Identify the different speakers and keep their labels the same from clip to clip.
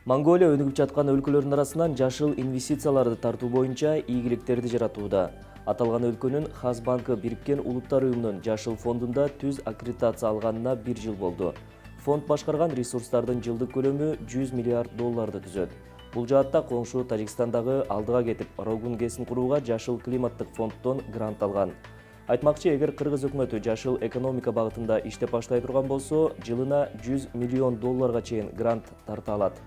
Speaker 1: Монголия өнүгүп жаткан өлкөлөрдүн арасынан жашыл инвестицияларды тартуу боюнча ийгиликтерди жаратууда. Аталган өлкөнүн Хазбанкы Бириккен Улуттар уюмунун жашыл фондунда түз аккредитация алганына 1 жыл болду. Фонд башкарган ресурстардын жылдык көлөмү 100 миллиард долларды түзөт. Бул жаатта коңшу Тажикстандагы алдыга кетип, Рогун ГЭСин курууга жашыл климаттык фонддон грант алган. Айтмакчы, эгер кыргыз өкмөтү жашыл экономика багытында иштеп баштай турган болсо, жылына 100 миллион долларга чейин грант тарта алат.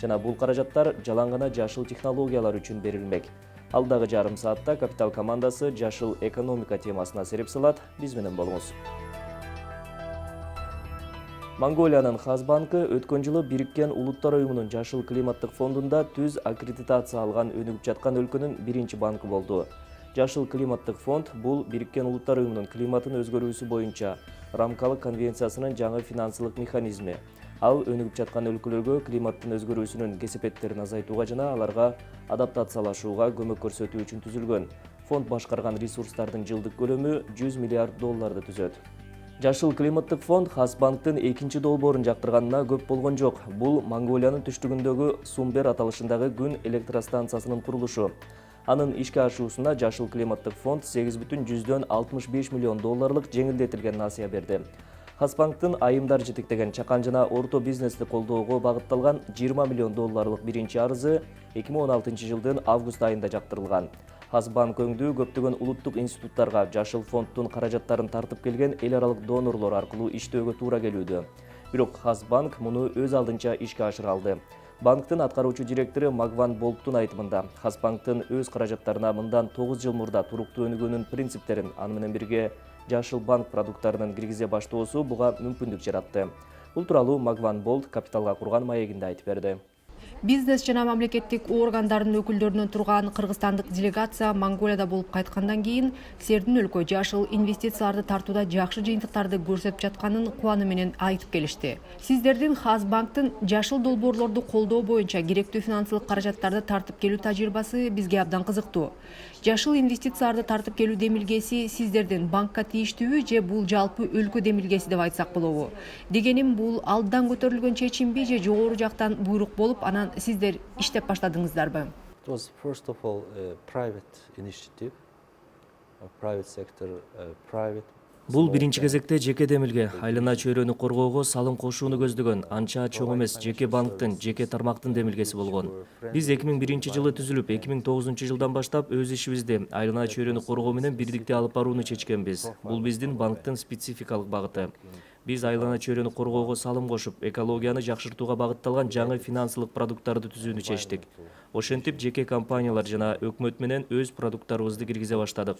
Speaker 1: Жана бул каражаттар жалаң гана жашыл технологиялар үчүн берилмек. Алдагы жарым саатта Капитал командасы жашыл экономика темасына сереп салат. Биз менен болуңуз. Монголиянын Хазбанкы өткөн жылы Бириккен Улуттар уюмунун жашыл климаттык фондунда түз аккредитация алган өнүгүп жаткан өлкөнүн биринчи банкы болду. Жашыл климаттык фонд бул Бириккен Улуттар уюмунун климаттын өзгөрүүсү боюнча рамкалык конвенциясынын жаңы финансылык механизми. Ал өнүгүп жаткан өлкөлөргө климаттын өзгөрүүсүнүн кесепеттерин азайтууга жана аларга адаптациялашууга көмөк көрсөтүү үчүн түзүлгөн. Фонд башкарган ресурстардын жылдык көлөмү 100 миллиард долларды түзөт. Жашыл климаттык фонд Хазбанктын экинчи долбоорун жактырганына көп болгон жок. Бул Монголиянын түштүгүндөгү Сумбер аталышындагы күн электростанциясынын курулушу. Анын ишке ашуусуна жашыл климаттык фонд 8,65 миллион долларлык жеңилдетилген насыя берди. Хазбанктын айымдар жетектеген чакан жана орто бизнести колдоого багытталган 20 миллион долларлык биринчи арызы 2016 жылдын август айында жактырылган. Хазбанк өңдүү көптөгөн улуттук институттарга жашыл фонддун каражаттарын тартып келген эл аралык донорлор аркылуу иштөөгө туура келүүдө. Бирок Хазбанк муну өз алдынча ишке ашыра алды. Банктын аткаруучу директору Магван Болттун айтымында, Хазбанктын өз каражаттарына мындан 9 жыл мурда туруктуу өнүгүүнүн принциптерин, аны менен бирге жашыл банк продукттарынын киргизе баштоосу буга мүмкүндүк жаратты. Бул тууралуу Магван Болт Капиталга курган маегинде айтып берди.
Speaker 2: Бизнес жана мамлекеттик органдардын өкүлдөрүнөн турган кыргызстандык делегация Монголияда болуп кайткандан кийин силердин өлкө жашыл инвестицияларды тартууда жакшы жыйынтыктарды көрсөтүп жатканын кубануу менен айтып келишти. Сиздердин Хазбанктын жашыл долбоорлорду колдоо боюнча керектүү финансылык каражаттарды тартып келүү тажрыйбасы бизге абдан кызыктуу. Жашыл инвестицияларды тартып келүү демилгеси сиздердин банкка тийиштүүбү же бул жалпы өлкө демилгеси деп айтсак болобу? Дегеним, бул алдыдан көтөрүлгөн чечимби же жогору жактан буйрук болуп, анан сиздер иштеп баштадыңыздарбы?
Speaker 3: It was first of all a private initiative, a private sector, private.
Speaker 1: Бул биринчи кезекте жеке демилге, айлана чөйрөнү коргоого салым кошууну көздөгөн, анча чоң эмес жеке банктын, жеке тармактын демилгеси болгон. Биз 2001 жылы түзүлүп, 2009 жылдан баштап өз ишибизди айлана чөйрөнү коргоо менен бирдикте алып барууну чечкенбиз. Бул биздин банктын спецификалык багыты. Биз айлана чөйрөнү коргоого салым кошуп, экологияны жакшыртууга багытталган жаңы финансылык продукттарды түзүүнү чечтик. Ошентип, жеке компаниялар жана өкмөт менен өз продукттарыбызды киргизе баштадык.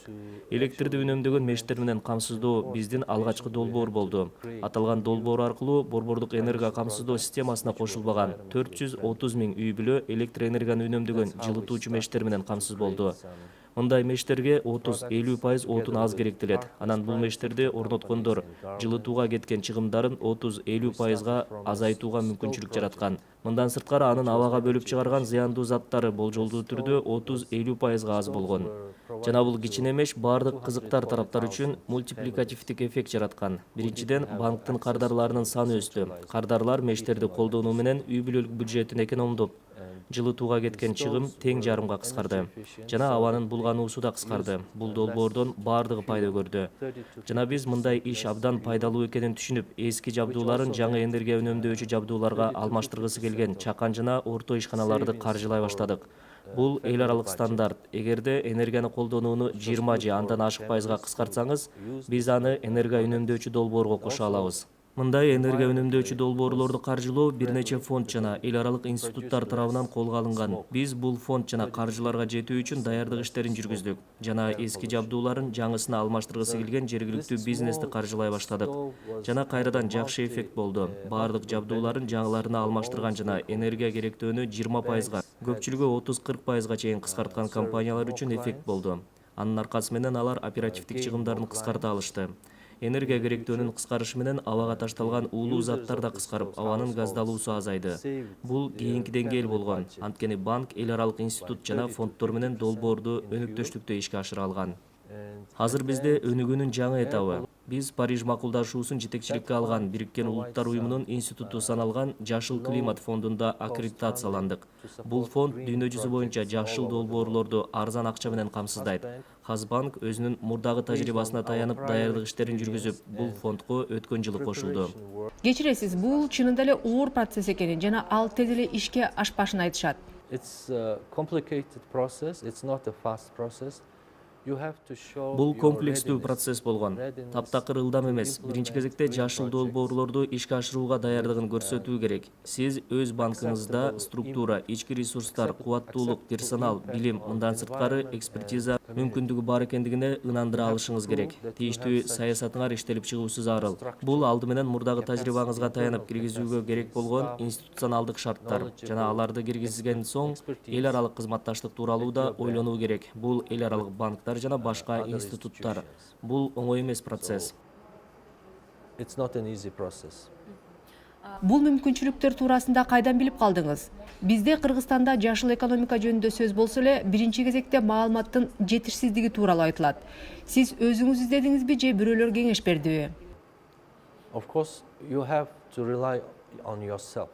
Speaker 1: Электрди үнөмдөгөн мештер менен камсыздоо биздин алгачкы долбоор болду. Аталган долбоор аркылуу борбордук энерго камсыздоо системасына кошулбаган 430 000 үй бүлө электр энергияны үнөмдөгөн жылытуучу мештер менен камсыз болду. Мындай мештерге 30-50% отун аз керектелет. Анан бул мештерди орноткондор жылытууга кеткен чыгымдарын 30-50%га азайтууга мүмкүнчүлүк жараткан. Мындан сырткары анын абага бөлүп чыгарган зыяндуу заттары болжолдуу түрдө 30-50%га аз болгон. Жана бул кичине меш бардык кызыктар тараптар үчүн мультипликативдик эффект жараткан. Биринчиден, банктын кардарларынын саны өстү. Кардарлар мештерди колдонуу менен үй бүлөлүк бюджетин экономдоп, жылытууга кеткен чыгым тең жарымга кыскарды. Жана абанын булгануусу да кыскарды. Бул долбоордон бардыгы пайда көрдү. Жана биз мындай иш абдан пайдалуу экенин түшүнүп, эски жабдууларын жаңы энергия үнөмдөөчү жабдууларга алмаштыргысы келген чакан жана орто ишканаларды каржылай баштадык. Бул эл аралык стандарт. Эгерде энергияны колдонууну 20 же андан ашык пайызга кыскартсаңыз, биз аны энергия үнөмдөөчү долбоорго кошо алабыз. Мындай энергия үнөмдөөчү долбоорлорду каржылоо бир нече фонд жана эл аралык институттар тарабынан колго алынган. Биз бул фонд жана каржыларга жетүү үчүн даярдык иштерин жүргүздүк. Жана эски жабдууларын жаңысына алмаштыргысы келген жергиликтүү бизнести каржылай баштадык. Жана кайрадан жакшы эффект болду. Бардык жабдууларын жаңыларына алмаштырган жана энергия керектөөнү 20%га, көпчүлүгү 30-40%га чейин кыскарткан компаниялар үчүн эффект болду. Анын аркасы менен алар оперативдик чыгымдарын кыскарта алышты. Энергия керектөөнүн кыскарышы менен абага ташталган уулуу заттар да кыскарып, абанын газдалуусу азайды. Бул кийинки деңгээл болгон. Анткени банк эл аралык институт жана фонддор менен долбоорду өнүктөштүктө ишке ашыра алган. Азыр бизде өнүгүүнүн жаңы этабы. Биз Париж макулдашуусун жетекчиликке алган Бириккен Улуттар Уюмунун институту саналган Жашыл климат фондунда аккредитацияландык. Бул фонд дүйнө жүзү боюнча жашыл долбоорлорду арзан акча менен камсыздайт. Казбанк өзүнүн мурдагы тажрыйбасына таянып даярдык иштерин жүргүзүп, бул фондко өткөн жылы кошулду.
Speaker 2: Кечиресиз, бул чынында эле оор процесс экенин жана ал тез эле ишке ашпашын айтышат.
Speaker 3: It's a complicated process. It's not a fast process. You have to show
Speaker 1: Бул
Speaker 3: your
Speaker 1: комплекстүү
Speaker 3: readiness.
Speaker 1: процесс болгон. Таптакыр ылдам эмес. Биринчи кезекте жашыл долбоорлорду ишке ашырууга даярдыгын көрсөтүү керек. Сиз өз банкыңызда структура, ички ресурстар, кубаттуулук, персонал, билим, мындан сырткары экспертиза мүмкүндүгү бар экендигине ынандыра алышыңыз керек. Тийиштүү саясатыңар иштелип чыгуусу зарыл. Бул алды менен мурдагы тажрыйбаңызга таянып киргизүүгө керек болгон институционалдык шарттар жана аларды киргизген соң эл аралык кызматташтык тууралуу да ойлонуу керек. Бул эл аралык банктар жана башка институттар. Бул оңой эмес процесс.
Speaker 3: It's not an easy process.
Speaker 2: Бул мүмкүнчүлүктөр туурасында кайдан билип калдыңыз? Бизде Кыргызстанда жашыл экономика жөнүндө сөз болсо эле, биринчи кезекте маалыматтын жетишсиздиги тууралуу айтылат. Сиз өзүңүз издедиңизби же бирөөлөр кеңеш бердиби?
Speaker 3: Of course, you have to rely on yourself.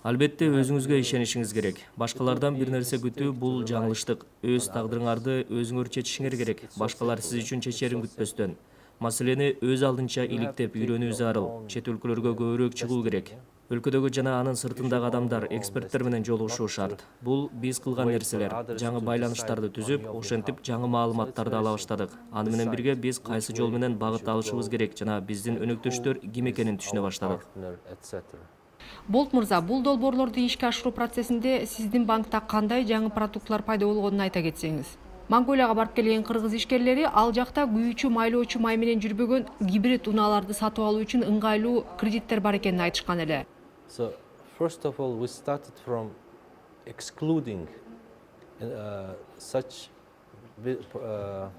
Speaker 1: Албетте өзүңүзгө ишенишиңиз керек. Башкалардан бир нерсе күтүү бул жаңылыштык. Өз тагдырыңарды өзүңөр чечишиңер керек. Башкалар сиз үчүн чечерин күтпөстөн. Маселени өз алдынча иликтеп үйрөнүү зарыл. Чет өлкөлөргө көбүрөөк чыгуу керек. Өлкөдөгү жана анын сыртындагы адамдар, эксперттер менен жолугушуу шарт. Бул биз кылган нерселер. Жаңы байланыштарды түзүп, ошентип жаңы маалыматтарды ала баштадык. Аны менен бирге биз кайсы жол менен багыт алышыбыз керек жана биздин өнөктөштөр ким экенин түшүнө баштадык.
Speaker 3: Partner, etc.
Speaker 2: Болт мырза, бул долбоорлорду ишке ашыруу процессинде сиздин банкта кандай жаңы продуктлар пайда болгонун айта кетсеңиз? Монголияга барып келген кыргыз ишкерлери ал жакта күйүүчү майлоочу май менен жүрбөгөн гибрид унааларды сатып алуу үчүн ыңгайлуу кредиттер бар экенин айтышкан эле.
Speaker 3: So, first of all, we started from excluding such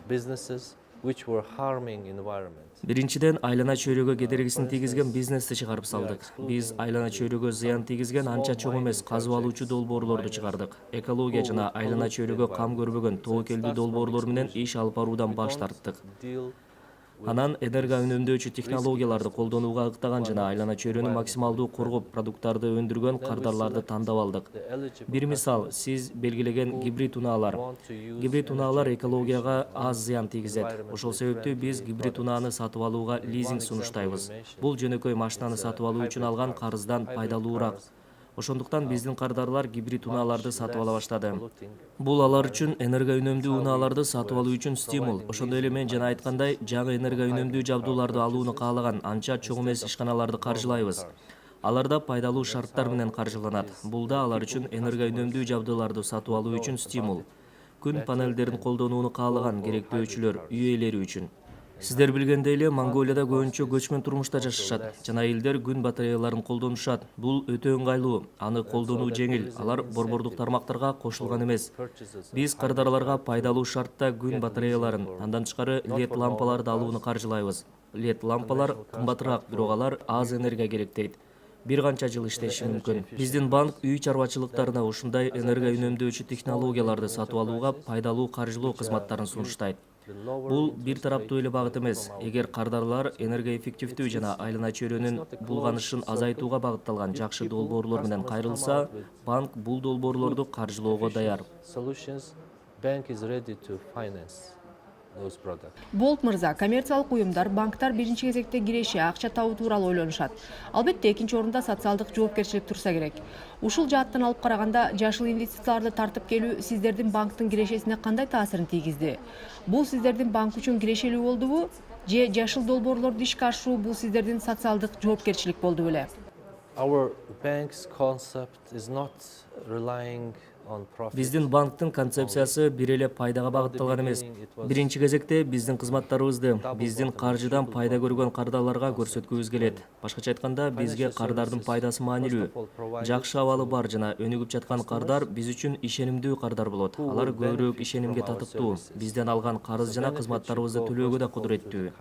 Speaker 3: businesses which were harming environment.
Speaker 1: Биринчиден, айлана чөйрөгө кедергисин тийгизген бизнести чыгарып салдык. Биз айлана чөйрөгө зыян тийгизген анча чоң эмес казып алуучу долбоорлорду чыгардык. Экология жана айлана чөйрөгө кам көрбөгөн тобокелдүү долбоорлор менен иш алып баруудан баш тарттык. Анан энерго үнөмдөөчү технологияларды колдонууга ыктаган жана айлана чөйрөнү максималдуу коргоп продукттарды өндүргөн кардарларды тандап алдык. Бир мисал, сиз белгилеген гибрид унаалар. Гибрид унаалар экологияга аз зыян тийгизет. Ошол себептүү биз гибрид унааны сатып алууга лизинг сунуштайбыз. Бул жөнөкөй машинаны сатып алуу үчүн алган карыздан пайдалуураак. Ошондуктан биздин кардарлар гибрид унааларды сатып ала баштады. Бул алар үчүн энерго үнөмдүү унааларды сатып алуу үчүн стимул. Ошондой эле мен жана айткандай, жаңы энерго үнөмдүү жабдууларды алууну каалаган анча чоң эмес ишканаларды каржылайбыз. Аларда пайдалуу шарттар менен каржыланат. Бул да алар үчүн энерго үнөмдүү жабдууларды сатып алуу үчүн стимул. Күн панелдерин колдонууну каалаган керектөөчүлөр, үй ээлери үчүн. Сиздер билгендей эле, Монголияда көбүнчө көчмөн турмушта жашашат. Жана элдер күн батареяларын колдонушат. Бул өтө ыңгайлуу. Аны колдонуу жеңил. Алар борбордук тармактарга кошулган эмес. Биз кардарларга пайдалуу шартта күн батареяларын, андан тышкары LED лампаларды алууну каржылайбыз. LED лампалар кымбатыраак, бирок алар аз энергия керектейт. Бир канча жыл иштеши мүмкүн. Биздин банк үй чарбачылыктарына ушундай энерго үнөмдөөчү технологияларды сатып алууга пайдалуу каржылоо кызматтарын сунуштайт. Бул бир тараптуу эле багыт эмес. Эгер кардарлар энергоэффективдүү жана айлана чөйрөнүн булганышын азайтууга багытталган жакшы долбоорлор менен кайрылса, банк бул долбоорлорду каржылоого даяр.
Speaker 3: Solutions, bank is ready to finance those products.
Speaker 2: Болт мырза, коммерциялык уюмдар, банктар биринчи кезекте киреше, акча табуу тууралуу ойлонушат. Албетте, экинчи орунда социалдык жоопкерчилик турса керек. Ушул жааттан алып караганда, жашыл инвестицияларды тартып келүү сиздердин банктын кирешесине кандай таасирин тийгизди? Бул сиздердин банк үчүн кирешелүү болдубу? Же жашыл долбоорлорду ишке ашыруу бул сиздердин социалдык жоопкерчилик болду беле?
Speaker 3: Our bank's concept is not relying on profit.
Speaker 1: Биздин банктын концепциясы бир эле пайдага багытталган эмес. Биринчи кезекте биздин кызматтарыбызды биздин каржыдан пайда көргөн кардарларга көрсөткүбүз келет. Башкача айтканда, бизге кардардын пайдасы маанилүү. Жакшы абалы бар жана өнүгүп жаткан кардар биз үчүн ишенимдүү кардар болот. Алар көбүрөөк ишенимге татыктуу. Бизден алган карыз жана кызматтарыбызды төлөөгө да кудуреттүү.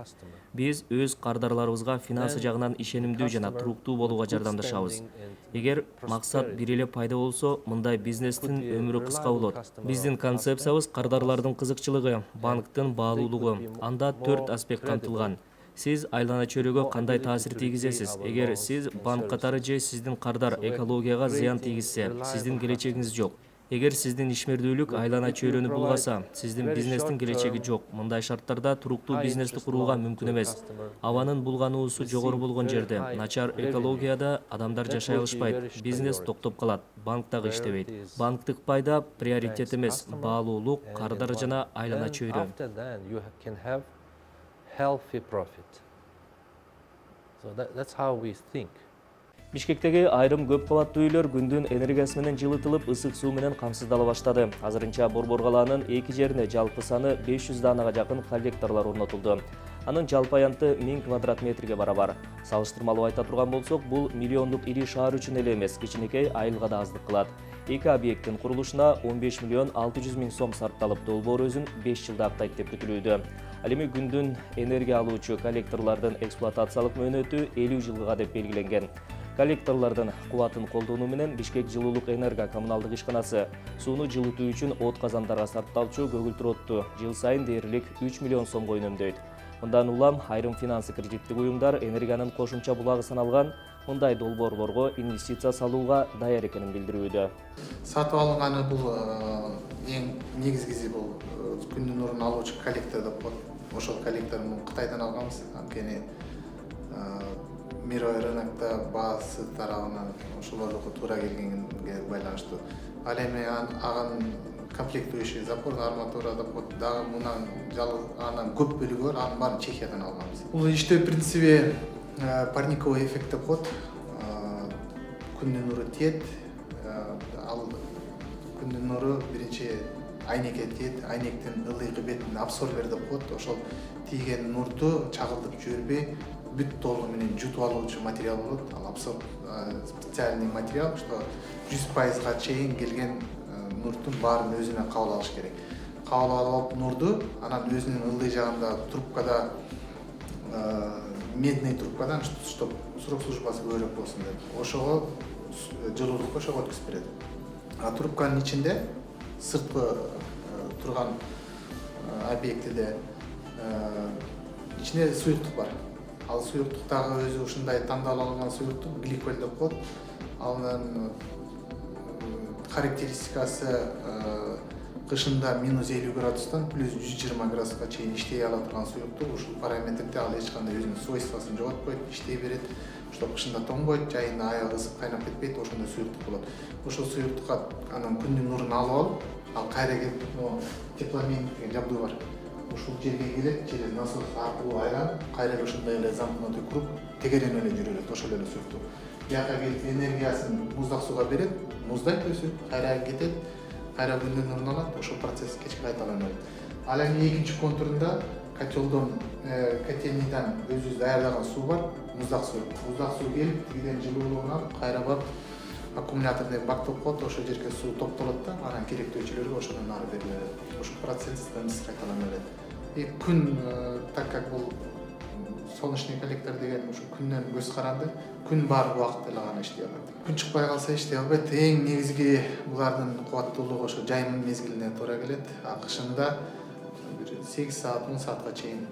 Speaker 1: Биз өз кардарларыбызга финансы жагынан ишенимдүү жана туруктуу болууга жардамдашабыз. Эгер максат бир эле пайда болсо, мындай бизнестин өмүрү кыска болот. Биздин концепциябыз кардарлардын кызыкчылыгы, банктын баалуулугу. Анда 4 аспект камтылган. Сиз айлана чөйрөгө кандай таасир тийгизесиз? Эгер сиз банк катары же сиздин кардар экологияга зыян тийгизсе, сиздин келечегиңиз жок. Эгер сиздин ишмердүүлүк айлана чөйрөнү булгаса, сиздин бизнестин келечеги жок. Мындай шарттарда туруктуу бизнести курууга мүмкүн эмес. Абанын булгануусу жогору болгон жерде, начар экологияда адамдар жашай алышпайт, бизнес токтоп калат, банк дагы иштебейт. Банктык пайда приоритет эмес, баалуулук, кардар жана айлана чөйрө.
Speaker 3: After that, you can have healthy profit. So that's how we think.
Speaker 1: Бишкектеги айрым көп кабаттуу үйлөр күндүн энергиясы менен жылытылып, ысык суу менен камсыздала баштады. Азырынча Борбор калаанын 2 жерине жалпы саны 500 данага жакын коллекторлор орнотулду. Анын жалпы аянты 1000 квадрат метрге барабар. Салыштырмалуу айта турган болсок, бул миллиондук ири шаар үчүн эле эмес, кичинекей айылга да аздык кылат. Эки объекттин курулушуна 15 миллион 600 миң сом сарпталып, долбоор өзүн 5 жылда актайт деп күтүлүүдө. Ал эми күндүн энергия алуучу коллекторлордун эксплуатациялык мөөнөтү 50 жылга деп белгиленген. Коллекторлордун кубатын колдонуу менен Бишкек жылуулук энерго коммуналдык ишканасы сууну жылытуу үчүн от казандарга сарпталчу көгүлтүр отту жыл сайын дээрлик 3 миллион сомго үнөмдөйт. Мындан улам айрым финансы кредиттик уюмдар энергиянын кошумча булагы саналган мындай долбоорлорго инвестиция салууга даяр экенин билдирүүдө.
Speaker 4: Сатып алынганы бул эң негизгиси бул күндүн нурун алуучу коллектор деп коет. Ошол коллекторду Кытайдан алганбыз. Анткени мировой рынокто баасы тарабынан ошолордуку туура келгенге байланыштуу. Ал эми анын комплектующий запорный арматура деп коет. Дагы мундан жалгыз анын көп бөлүгү бар, анын баарын Чехиядан алганбыз. Бул иштөө принципи парниковый эффект деп коет. Күндүн нуру тиет, ал күндүн нуру биринчи айнекке тиет, айнектин ылдыйкы бетин абсорбер деп коет. Ошол тийген нурду чагылтып жибербей, бүт толугу менен жутуп алуучу материал болот. Ал специальный материал, что 100%га чейин келген нурдун баарын өзүнө кабыл алыш керек. Кабыл алып нурду анан өзүнүн ылдый жагында трубкада, медный трубкадан, чтобы срок службасы көбүрөөк болсун деп. Ошого жылуулукту ошого өткүзүп берет. А трубканын ичинде сырткы турган объектиде ичинде суюктук бар. Ал суюктуктагы өзү ушундай тандалып алынган суюктук гликоль деп коет. Анын характеристикасы кышында -50 градустан плюс 120 градуска чейин иштей ала турган суюктук. Ушул параметрде ал эч кандай өзүнүн свойствосын жоготпойт, иштей берет. Чтобы кышында тоңбойт, жайында аягы ысып кайнап кетпейт, ошондой суюктук болот. Ошол суюктукка анан күндүн нурун алып алып, ал кайра келип, теплообмен деген жабдуу бар. Ушул жерге келет, через насос аркылуу айланып, кайра эле ошондой эле замкнутый круг тегеренип эле жүрөт, ошол эле суюктук. Бияка келип энергиясын муздак сууга берет, муздайт өзү, кайра кетет, кайра күндүн нурун алат, ошол процесс кечке кайталанат. Ал эми экинчи контурунда котелдон, котельнийдан өзүбүз даярдаган суу бар, муздак суу. Муздак суу келип, тигиден жылуулугун алып, кайра барып аккумуляторный бак деп коет, ошол жерге суу токтолот да, анан керектүүчүлөргө ошондон ары берилет. Ошол процесс кайталана берет. И күн, так как бул солнечный коллектор деген ушу күндөн көз каранды, күн бар убакытта эле гана иштей алат. Күн чыкпай калса иштей албайт. Эң негизги булардын кубаттуулугу ошо жаймын мезгилине туура келет. Кышында 8 саат, 10 саатка чейин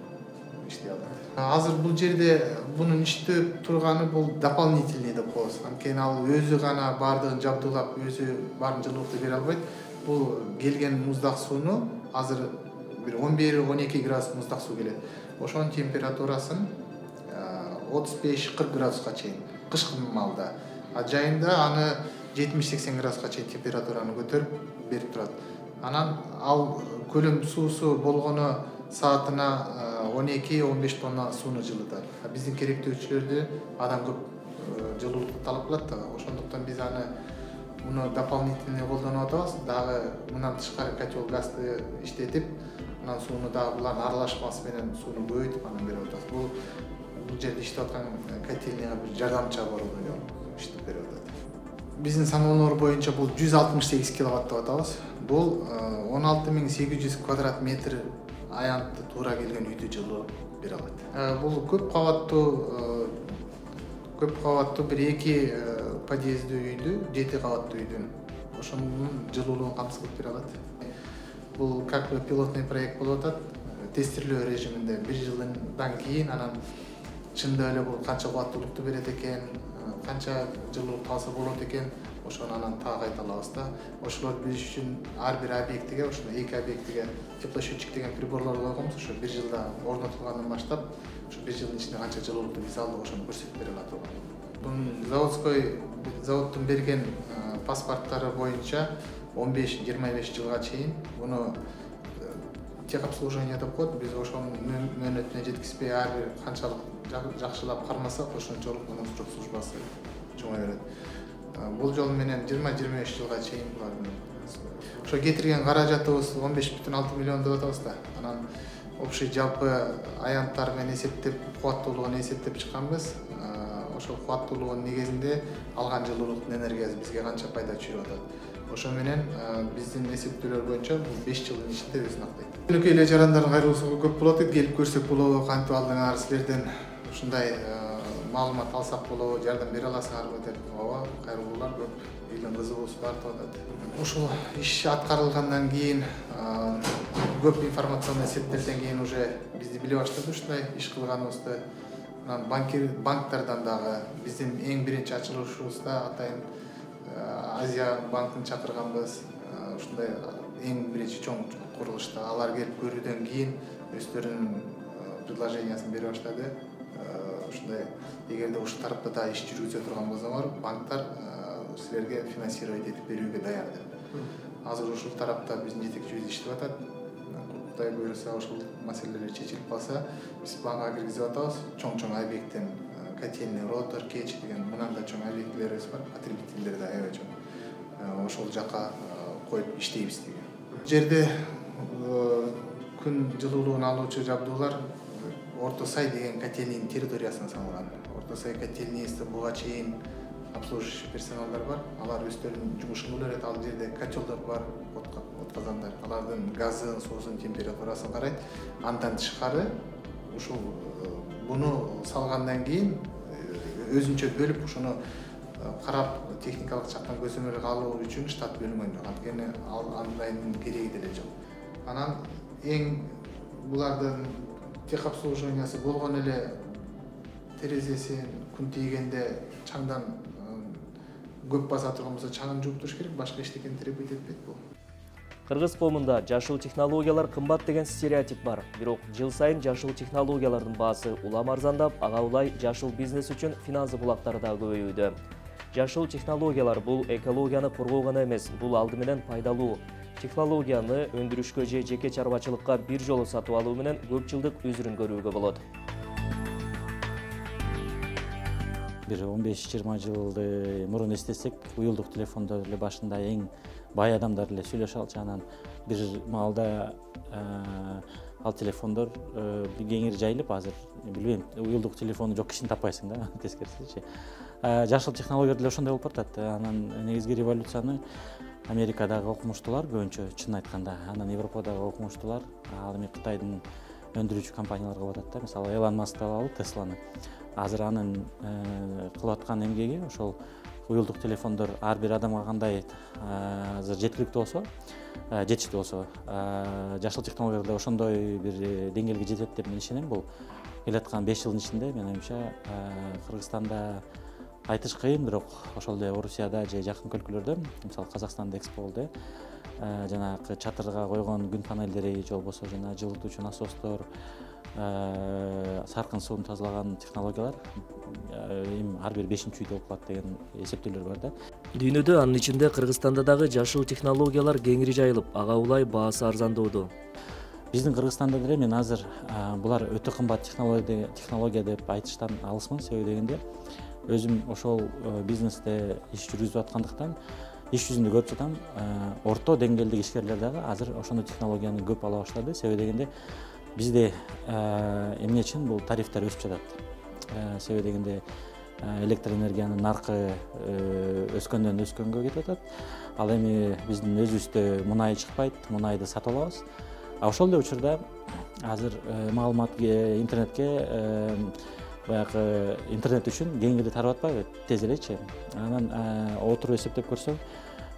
Speaker 4: иштей алат. Азыр бул жерде бунун иштеп турганы бул дополнительный деп коебуз. Анткени ал өзү гана бардыгын жабдуулап, өзү баарын жылуулукту бере албайт. Бул келген муздак сууну азыр бир 11-12 градус муздак суу келет. Ошонун температурасын 35-40 градуска чейин кышкы маалда. А жайында аны 70-80 градуска чейин температураны көтөрүп берип турат. Анан ал көлөм суусу болгону саатына 12-15 тонна сууну жылытат. Биздин керектүүчүлөрдө адам көп жылуулук талап кылат да. Ошондуктан биз аны муну дополнительный колдонуп атабыз. Дагы мындан тышкары котел газды иштетип, анан сууну дагы булардын аралашмасы менен сууну көбөйтүп анан берип атабыз. Бул жерде иштеп аткан котельныйга бир жардамчы оборудование иштеп берип атат. Биздин саноолор боюнча бул 168 киловатт деп атабыз. Бул 16800 квадрат метр аянтты туура келген үйдү жылуу бере алат. Бул көп кабаттуу бир 2 подъездүү үйдү, 7 кабаттуу үйдүн ошонун жылуулугун камсыз кылып бере алат. Бул как бы пилотный проект болуп атат. тестирлөө режиминде 1 жылдан кийин анан чындап эле бул канча кубаттуулукту берет экен, канча жылуулук таасир болот экен, ошону анан так айта алабыз да. Ошолорду билиш үчүн ар бир объектиге, ошондой 2 объектиге теплосчетчик деген приборлор койгонбуз. Ошо 1 жылда орнотулгандан баштап, ошо 1 жылдын ичинде канча жылуулукту биз алдык, ошону көрсөтүп бере алат. Бунун заводдун берген паспорттары боюнча 15-25 жылга чейин буну техобслуживание деп коет. Биз ошонун мөөнөтүнө жеткизбей ар бир канчалык жакшылап кармасак, ошончолук мунун строк службасы чоңое берет. Бул жол менен 20-25 жылга чейин булардын ошо кетирген каражатыбыз 15,6 миллион деп атабыз да. Анан общий жалпы аянттар менен эсептеп, кубаттуулугун эсептеп чыкканбыз. Ошол кубаттуулугунун негизинде алган жылуулуктун энергиясы бизге канча пайда түшүрүп атат. Ошо менен биздин эсептөөлөр боюнча бул 5 жылдын ичинде өзүн актайт. Өлкө эле жарандардын кайрылуусу көп болот, келип көрсөк болобу, кантип алдыңар, силерден ушундай маалымат алсак болобу, жардам бере аласыңарбы деп. Ооба, кайрылуулар көп, элдин кызыгуусу артып атат. Ушул иш аткарылгандан кийин, көп информационный сеттерден кийин уже бизди биле баштады ушундай иш кылганыбызды. Анан банктардан дагы биздин эң биринчи ачылышыбызда атайын Азия банкын чакырганбыз. Ушундай эң биринчи чоң курулушта алар келип көрүүдөн кийин өздөрүнүн предложениясын бере баштады. Ушундай эгерде ушул тарапта да иш жүргүзө турган болсоңор, банктар силерге финансировать этип берүүгө даяр деп. Азыр ушул тарапта биздин жетекчибиз иштеп атат. Кудай буйруса ушул маселелер чечилип калса, биз планга киргизип атабыз. Чоң объекттен котельный, ротор, кеч деген мындан да чоң объектилерибиз бар, потребительдер да аябай чоң. Ошол жака коюп иштейбиз деген. Жерде күн жылуулугун алуучу жабдуулар Орто Сай деген котельнинин территориясына салынган. Орто Сай котельнисинде буга чейин обслуживающий персоналдар бар. Алар өздөрүнүн жумушун кыла берет. Ал жерде котелдор бар, отказандар. Алардын газын, суусун температурасын карайт. Андан тышкары ушул буну салгандан кийин өзүнчө бөлүп ошону карап техникалык жактан көзөмөл алуу үчүн штат бөлүнгөн жок. Анткени андайдын кереги деле жок. Анан эң булардын техобслуживаниясы болгон эле терезесин күн тийгенде чаңдан көп баса турган болсо чаңын жууп туруш керек, башка эчтекени требовать этпейт бул.
Speaker 1: Кыргыз коомунда жашыл технологиялар кымбат деген стереотип бар. Бирок жыл сайын жашыл технологиялардын баасы улам арзандап, ага улай жашыл бизнес үчүн финансы булактары да көбөйүүдө. Жашыл технологиялар бул экологияны коргоо гана эмес, бул алды менен пайдалуу. Технологияны өндүрүшкө же жеке чарбачылыкка бир жолу сатып алуу менен көп жылдык үзүрүн көрүүгө болот.
Speaker 5: Бир 15-20 жылды мурун эстесек, уюлдук телефондор эле башында эң бай адамдар эле сүйлөшө алчу. Анан бир маалда ал телефондор кеңири жайылып, азыр билбейм, уюлдук телефону жок кишини таппайсың да, тескерисинчи. Жашыл технологиялар деле ошондой болуп атат. Анан негизги революцияны Америкадагы окумуштуулар көбүнчө, чын айтканда, анан Европадагы окумуштуулар, ал эми Кытайдын өндүрүүчү компаниялар кылып атат да. Мисалы Elon Musk алалы Тесланы. Азыр анын кылып аткан эмгеги ошол уюлдук телефондор ар бир адамга кандай азыр жеткиликтүү болсо, жетиштүү болсо, жашыл технологиялар да ошондой бир деңгээлге жетет деп мен ишенем. Бул келаткан 5 жылдын ичинде менин оюмча Кыргызстанда айтыш кыйын, бирок ошол эле Орусияда же жакын өлкөлөрдө, мисалы Казакстанда экспо болду, жанагы чатырга койгон күн панелдери же болбосо жана жылытуучу насостор, саркын сууну тазалаган технологиялар эми ар бир 5-үйдө болуп калат деген эсептөөлөр бар да.
Speaker 1: Дүйнөдө, анын ичинде Кыргызстанда дагы жашыл технологиялар кеңири жайылып, ага улай баасы арзандоодо.
Speaker 5: Биздин Кыргызстанда деле мен азыр булар өтө кымбат технология деп айтыштан алысмын, себеби дегенде өзүм ошол бизнесте иш жүргүзүп аткандыктан иш жүзүндө көрүп жатам, орто деңгээлдеги ишкерлер дагы азыр ошондой технологияны көп ала баштады. Себеби дегенде бизде эмне үчүн бул тарифтер өсүп жатат. Себеби дегенде электр энергиянын наркы өскөндөн өскөнгө кетип атат. Ал эми биздин өзүбүздө мунай чыкпайт, мунайды сатып алабыз. Ошол эле учурда азыр маалымат интернетке баягы интернет үчүн кеңири тарап атпайбы, тез элечи. Анан отуруп эсептеп көрсөң,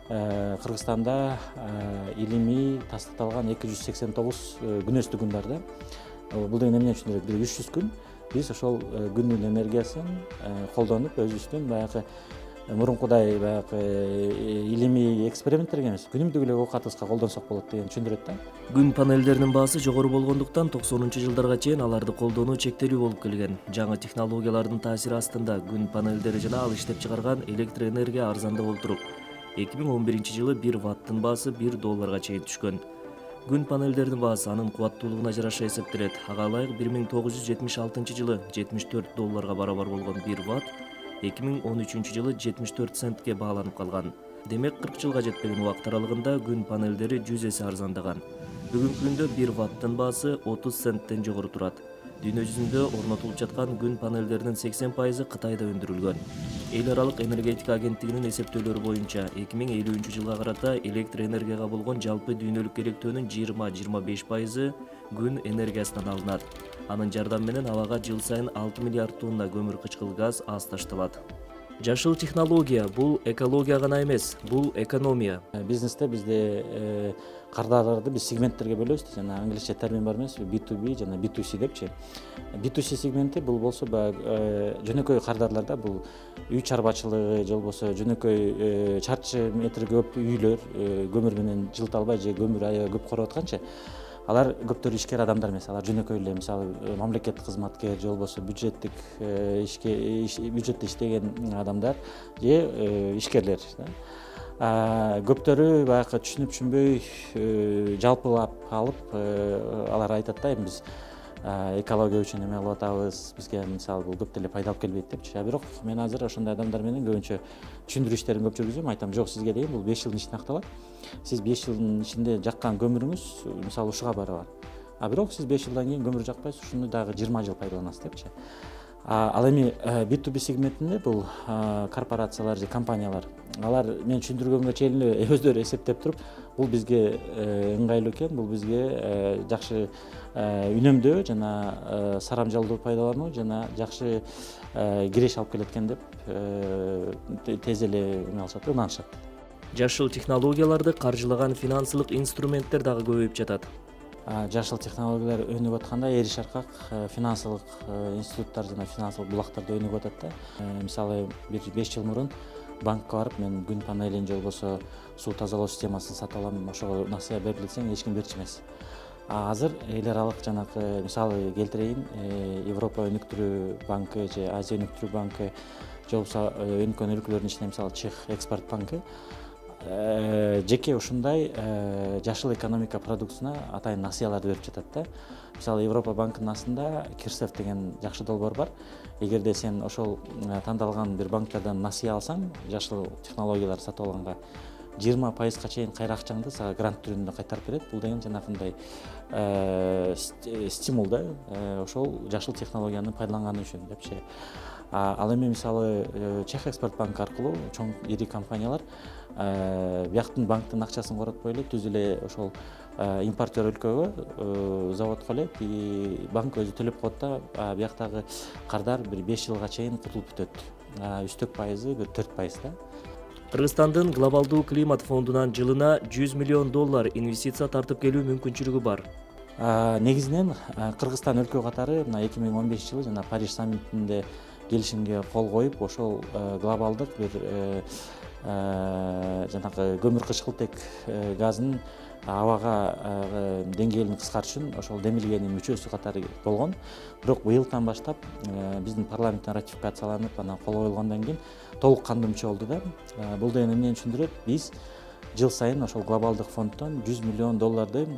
Speaker 5: Кыргызстанда илимий тастыкталган 289 күнөстүү күн бар да. Бул деген эмне түшүндүрөт? Бир 300 күн биз ошол күндүн энергиясын колдонуп өзүбүздүн баягы мурункудай баягы илимий эксперименттерге эмес, күнүмдүк эле оокатыбызга колдонсок болот деген түшүндүрөт да.
Speaker 1: Күн панелдеринин баасы жогору болгондуктан 90-жылдарга чейин аларды колдонуу чектелүү болуп келген. Жаңы технологиялардын таасири астында күн панелдери жана ал иштеп чыгарган электр энергия арзандап олтуруп, 2011-жылы 1 ваттын баасы $1 чейин түшкөн. Күн панелдеринин баасы анын кубаттуулугуна жараша эсептелет. Ага ылайык 1976-жылы $74 барабар болгон 1 ватт 2013-жылы 74 центке бааланып калган. Демек 40 жылга жетпеген убакыт аралыгында күн панелдери 100 эсе арзандаган. Бүгүнкү күндө 1 ваттын баасы 30 центтен жогору турат. Дүйнө жүзүндө орнотулуп жаткан күн панелдеринин 80% Кытайда өндүрүлгөн. Эл аралык энергетика агенттигинин эсептөөлөрү боюнча 2050-жылга карата электр энергияга болгон жалпы дүйнөлүк керектөөнүн 20-25% күн энергиясынан алынат. Анын жардамы менен абага жыл сайын 6 миллиард тонна көмүр кычкыл газ аз ташталат. Жашыл технология бул экология гана эмес, бул экономия.
Speaker 5: Бизнесте бизде кардарларды биз сегменттерге бөлөбүз. Жана англисче термин бар эмес, B2B жана B2C депчи. B2C сегменти бул болсо баягы жөнөкөй кардарларда бул үй чарбачылыгы же болбосо жөнөкөй чарчы метр көп үйлөр көмүр менен жылталбай же көмүр аябай көп короп атканчы алар көптөрү ишкер адамдар эмес, алар жөнөкөй эле мисалы мамлекеттик кызматкер же болбосо бюджеттик бюджетте иштеген адамдар же ишкерлер. Көптөрү баягы түшүнүп-түшүнбөй жалпылап алып алар айтат да, эми биз экология үчүн эме кылып атабыз, бизге мисалы бул көп деле пайда алып келбейт депчи. Бирок мен азыр ошондой адамдар менен көбүнчө түшүндүрүү иштерин көп жүргүзөм. Айтам, жок, сизге деген бул 5 жылдын ичинде акталат. Сиз 5 жылдын ичинде жаккан көмүрүңүз мисалы ушуга барабар. Бирок сиз 5 жылдан кийин көмүр жакпайсыз, ушуну дагы 20 жыл пайдаланасыз депчи. Ал эми B2B сегментинде бул корпорациялар же компаниялар, алар мен түшүндүргөнгө чейин эле өздөрү эсептеп туруп, бул бизге ыңгайлуу экен, бул бизге жакшы үнөмдөө жана сарамжалдуу пайдалануу жана жакшы киреш алып келет экен деп тез эле эме алышат, ынанышат.
Speaker 1: Жашыл технологияларды каржылаган финансылык инструменттер дагы көбөйүп жатат.
Speaker 5: Жашыл технологиялар өнүгүп атканда эри шаркак финансылык институттар жана финансылык булактарда өнүгүп атат да. Мисалы бир 5 жыл мурун банкка барып мен күн панелин же болбосо суу тазалоо системасын сатып алам, ошого насыя берип десең эч ким берчү эмес. Азыр эл аралык жанагы мисалы келтирейин, Европа өнүктүрүү банкы же Азия өнүктүрүү банкы же болбосо өнүккөн өлкөлөрдүн ичинде мисалы Чех экспорт банкы жеке ушундай жашыл экономика продуктусуна атайын насыяларды берип жатат да. Мисалы Европа банкынын астында Кирсев деген жакшы долбоор бар. Эгерде сен ошол тандалган бир банктерден насыя алсаң, жашыл технологиялар сатып алганга 20% чейин кайра акчаңды сага грант түрүндө кайтарып берет. Бул деген жанагындай стимул да, ошол жашыл технологияны пайдаланганы үчүн депчи. Ал эми мисалы Чех экспорт банк аркылуу чоң ири компаниялар бияктын банктын акчасын коротпой эле түз эле ошол импортер өлкөгө заводко элек банк өзү төлөп коет да, бияктагы кардар бир 5 жылга чейин кутулуп бүтөт. Үстөк пайызы бир 4% да.
Speaker 1: Кыргызстандын глобалдуу климат фондунан жылына $100 миллион инвестиция тартып келүү мүмкүнчүлүгү бар.
Speaker 5: Негизинен Кыргызстан өлкө катары мына 2015 жылы жана Париж саммитинде келишимге кол коюп, ошол глобалдык бир жанагы көмүр кычкылтек газынын абага деңгээлин кыскартыш үчүн ошол демилгенин мүчөсү катары болгон. Бирок быйылдан баштап биздин парламенттен ратификацияланып, анан кол коюлгандан кийин толук кандуу мүчө болду да. Бул деген эмнени түшүндүрөт? Биз жыл сайын ошол глобалдык фонддон $100 миллион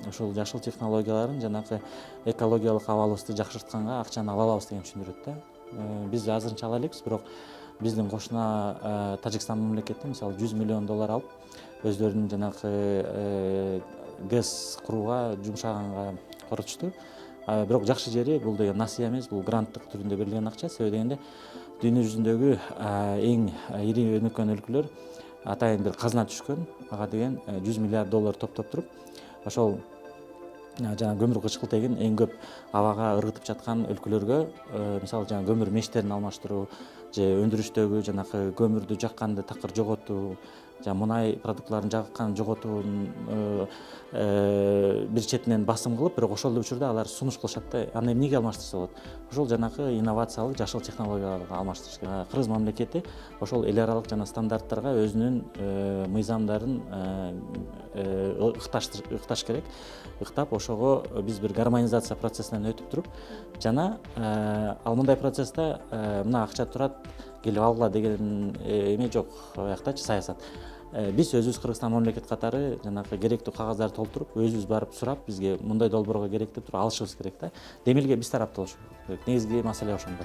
Speaker 5: ошол жашыл технологияларын жанагы экологиялык абалыбызды жакшыртканга акчаны ала алабыз деген түшүндүрөт да. Биз азырынча ала элекпиз, бирок биздин кошуна Тажикстан мамлекети мисалы $100 миллион алып өздөрүнүн жанагы ГЭС курууга жумшаганга коротушту. Бирок жакшы жери бул деген насыя эмес, бул гранттык түрүндө берилген акча. Себеби дегенде дүйнө жүзүндөгү эң ири өнүккөн өлкөлөр атайын бир казына түшкөн, ага деген $100 миллиард топтоп туруп, ошол жана көмүр кычкылтегин эң көп абага ыргытып жаткан өлкөлөргө мисалы жана көмүр мештерин алмаштыруу же өндүрүштөгү жанагы көмүрдү жакканды такыр жоготуу мунай продуктларын жаккан жоготуунун бир четинен басым кылып, бирок ошол эле учурда алар сунуш кылышат да. Аны эмнеге алмаштырса болот? Ошол жанакы инновациялык жашыл технологияларга алмаштырыш керек. Кыргыз мамлекети ошол эл аралык жана стандарттарга өзүнүн мыйзамдарын ыкташ керек. Ыктап, ошого биз бир гармонизация процессинен өтүп туруп, жана ал мындай процессте мына акча турат, келип алгыла деген эме жок аяктачы саясат. Биз өзүбүз Кыргызстан мамлекет катары жанагы керектүү кагаздарды толтуруп, өзүбүз барып сурап, бизге мындай долбоорго керек деп туруп алышыбыз керек да. Демилге биз тараптуу болуш керек. Негизги маселе ошондо.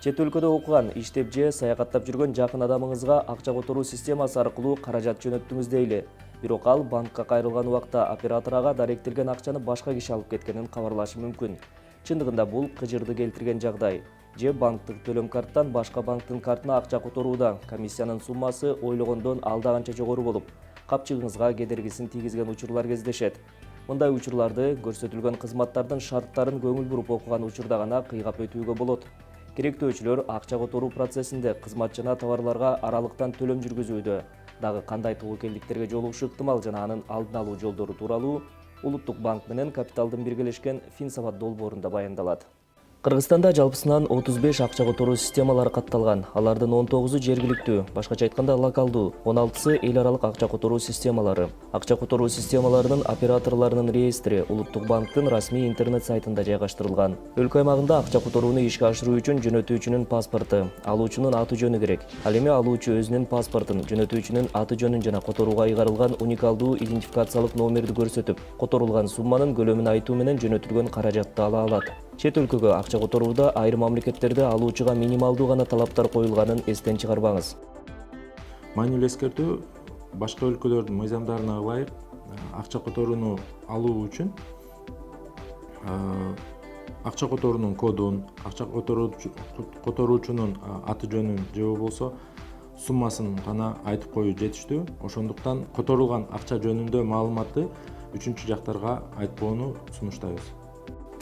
Speaker 1: Чет өлкөдө окуган, иштеп же саякаттап жүргөн жакын адамыңызга акча которуу системасы аркылуу каражат жөнөттүңүз дейли. Бирок ал банкка кайрылган убакта оператор ага даректирген акчаны башка киши алып кеткенин кабарлашы мүмкүн. Чындыгында бул кыжырды келтирген жагдай. Же банктык төлөм карттан башка банктын картына акча которууда комиссиянын суммасы ойлогондон алда канча жогору болуп, капчыгыңызга кедергисин тийгизген учурлар кездешет. Мындай учурларды көрсөтүлгөн кызматтардын шарттарын көңүл буруп окуган учурда гана кыйгап өтүүгө болот. Керектөөчүлөр акча которуу процессинде кызмат жана товарларга аралыктан төлөм жүргүзүүдө дагы кандай тобокелдиктерге жолугушу ыктымал жана анын алдын алуу жолдору тууралуу Улуттук банк менен Капиталдын биргелешкен Финсабат долбоорунда баяндалат. Кыргызстанда жалпысынан 35 акча которуу системалары катталган. Алардын 19-у жергиликтүү, башкача айтканда локалдуу, 16-сы эл аралык акча которуу системалары. Акча которуу системаларынын операторлорунун реестри Улуттук банктын расмий интернет сайтында жайгаштырылган. Өлкө аймагында акча которууну ишке ашыруу үчүн жөнөтүүчүнүн паспорту, алуучунун аты жөнү керек. Ал эми алуучу өзүнүн паспортун, жөнөтүүчүнүн аты жөнүн жана которууга ыйгарылган уникалдуу идентификациялык номерди көрсөтүп, которулган сумманын көлөмүн айтуу менен жөнөтүлгөн каражатты ала алат. Чет өлкөгө акча которууда айрым мамлекеттерде алуучуга минималдуу гана талаптар коюлганын эстен чыгарбаңыз.
Speaker 6: Маанилүү эскертүү, башка өлкөлөрдүн мыйзамдарына ылайык акча которууну алуу үчүн акча которуунун кодун, акча которуучунун аты жөнүн же болбосо суммасын гана айтып коюу жетиштүү. Ошондуктан которулган акча жөнүндө маалыматты үчүнчү жактарга айтпоону сунуштайбыз.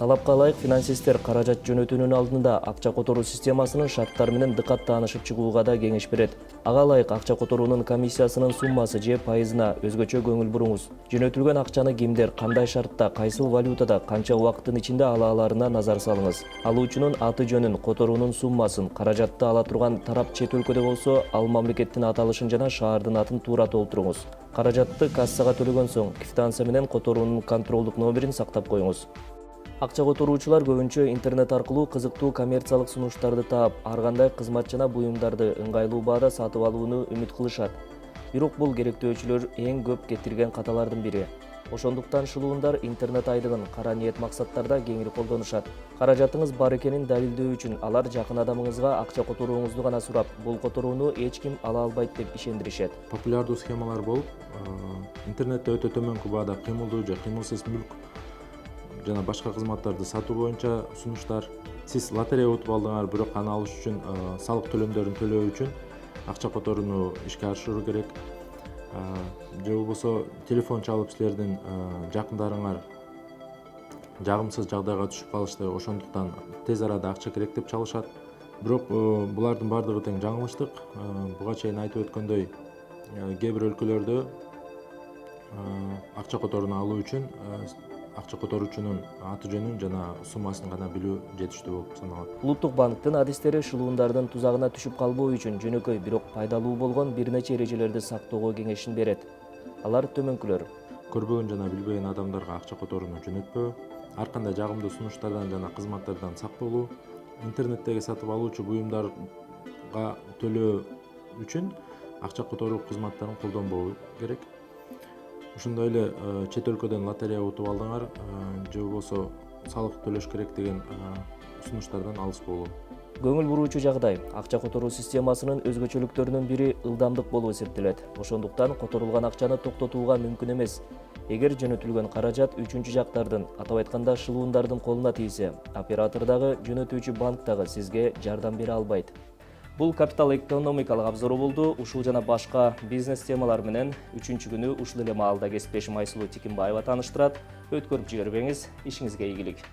Speaker 1: Талапка ылайык финансисттер каражат жөнөтүүнүн алдында акча которуу системасынын шарттары менен дыкат таанышып чыгууга да кеңеш берет. Ага ылайык акча которуунун комиссиясынын суммасы же пайызына өзгөчө көңүл буруңуз. Жөнөтүлгөн акчаны кимдер, кандай шартта, кайсыл валютада, канча убакыттын ичинде ала аларына назар салыңыз. Алуучунун аты жөнүн, которуунун суммасын, каражатты ала турган тарап чет өлкөдө болсо, ал мамлекеттин аталышын жана шаардын атын туура толтуруңуз. Каражатты кассага төлөгөн соң квитанция менен которуунун контролдук номерин сактап коюңуз. Акча которуучулар көбүнчө интернет аркылуу кызыктуу коммерциялык сунуштарды таап, ар кандай кызмат жана буюмдарды ыңгайлуу баада сатып алууну үмүт кылышат. Бирок бул керектөөчүлөр эң көп кетирген каталардын бири. Ошондуктан шылуундар интернет айдыгын кара ниет максаттарда кеңири колдонушат. Каражатыңыз бар экенин далилдөө үчүн алар жакын адамыңызга акча которууңузду гана сурап, бул которууну эч ким ала албайт деп ишендиришет.
Speaker 6: Популярдуу схемалар болуп, интернетте өтө төмөнкү баада кыймылдуу же кыймылсыз мүлк жана башка кызматтарды сатуу боюнча сунуштар. Сиз лотерея утуп алдыңар, бирок аны алыш үчүн салык төлөмдөрүн төлөө үчүн акча которууну ишке ашыруу керек. Же болбосо телефон чалып силердин жакындарыңар жагымсыз жагдайга түшүп калышты, ошондуктан тез арада акча керек деп чалышат. Бирок булардын бардыгы тең жаңылыштык. Буга чейин айтып өткөндөй, кээ бир өлкөлөрдө акча которууну алуу үчүн акча которуучунун аты жөнүн жана суммасын гана билүү жетиштүү болуп саналат.
Speaker 1: Улуттук банктын адистери шылуундардын тузагына түшүп калбоо үчүн жөнөкөй, бирок пайдалуу болгон бир нече эрежелерди сактоого кеңешин берет. Алар төмөнкүлөр.
Speaker 6: Көрбөгөн жана билбеген адамдарга акча которууну жөнөтпөө, ар кандай жагымдуу сунуштардан жана кызматтардан сак болуу, интернеттеги сатып алуучу буюмдарга төлөө үчүн акча которуу кызматтарын колдонбоо керек. Ошондой эле чет өлкөдөн лотерея утуп алдыңар, же болбосо салык төлөш керек деген сунуштардан алыс болуу.
Speaker 1: Көңүл буруучу жагдай, акча которуу системасынын өзгөчөлүктөрүнүн бири ылдамдык болуп эсептелет. Ошондуктан которулган акчаны токтотууга мүмкүн эмес. Эгер жөнөтүлгөн каражат үчүнчү жактардын, атап айтканда шылуундардын колуна тийсе, оператор дагы, жөнөтүүчү банк дагы сизге жардам бере албайт. Бул капитал экономикалык абзору болду. Ушул жана башка бизнес темалар менен 3-күнү ушул эле маалда кесиптешим Айсулуу Тикимбаева тааныштырат. Өткөрүп жибербеңиз, ишиңизге ийгилик.